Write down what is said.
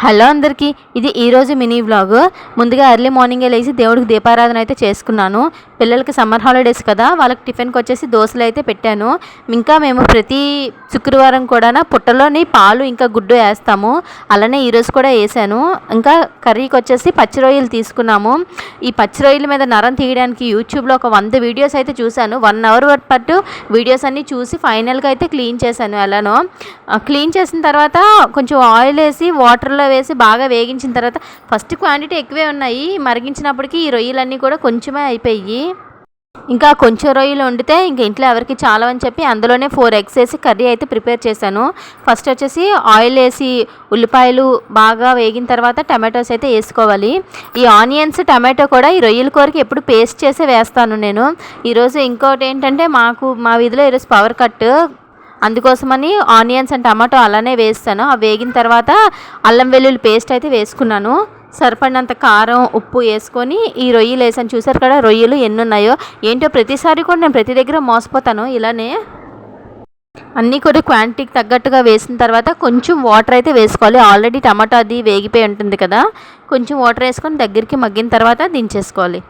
Hello అందరికీ, ఇది ఈరోజు మినీ వ్లాగ్. ముందుగా ఎర్లీ మార్నింగే లేచి దేవుడికి దీపారాధన అయితే చేసుకున్నాను. పిల్లలకి సమ్మర్ హాలిడేస్ కదా, వాళ్ళకి టిఫిన్కి వచ్చేసి దోశలు అయితే పెట్టాను. ఇంకా మేము ప్రతి శుక్రవారం కూడా పుట్టలోని పాలు ఇంకా గుడ్డు వేస్తాము. అలానే ఈరోజు కూడా వేసాను. ఇంకా కర్రీకి వచ్చేసి పచ్చి రొయ్యలు తీసుకున్నాము. ఈ పచ్చి రొయ్యల మీద నరం తీయడానికి యూట్యూబ్లో ఒక 100 వీడియోస్ అయితే చూశాను. 1 అవర్ పాటు వీడియోస్ అన్నీ చూసి ఫైనల్గా అయితే క్లీన్ చేశాను. ఎలానో క్లీన్ చేసిన తర్వాత కొంచెం ఆయిల్ వేసి వాటర్లో వేసి బాగా వేగించిన తర్వాత ఫస్ట్ క్వాంటిటీ ఎక్కువే ఉన్నాయి. మరిగించినప్పటికీ ఈ రొయ్యలన్నీ కూడా కొంచెమే అయిపోయి, ఇంకా కొంచెం రొయ్యలు వండితే ఇంకా ఇంట్లో ఎవరికి చాలా అని చెప్పి అందులోనే 4 ఎగ్స్ వేసి కర్రీ అయితే ప్రిపేర్ చేశాను. ఫస్ట్ వచ్చేసి ఆయిల్ వేసి ఉల్లిపాయలు బాగా వేగిన తర్వాత టమాటోస్ అయితే వేసుకోవాలి. ఈ ఆనియన్స్ టమాటో కూడా ఈ రొయ్యల కూరకి ఎప్పుడు పేస్ట్ చేసి వేస్తాను నేను. ఈరోజు ఇంకోటి ఏంటంటే మా వీధిలో ఈరోజు పవర్ కట్, అందుకోసమని ఆనియన్స్ అండ్ టమాటో అలానే వేస్తాను. అవి వేగిన తర్వాత అల్లం వెల్లుల్లి పేస్ట్ అయితే వేసుకున్నాను. సరిపడినంత కారం ఉప్పు వేసుకొని ఈ రొయ్యలు వేసాను. చూసారు కదా రొయ్యలు ఎన్ని ఉన్నాయో. ఏంటో ప్రతిసారి కూడా నేను ప్రతి దగ్గర మోసపోతాను. ఇలానే అన్నీ కూడా క్వాంటిటీకి తగ్గట్టుగా వేసిన తర్వాత కొంచెం వాటర్ అయితే వేసుకోవాలి. ఆల్రెడీ టమాటో అది వేగిపోయి ఉంటుంది కదా, కొంచెం వాటర్ వేసుకొని దగ్గరికి మగ్గిన తర్వాత దించేసుకోవాలి.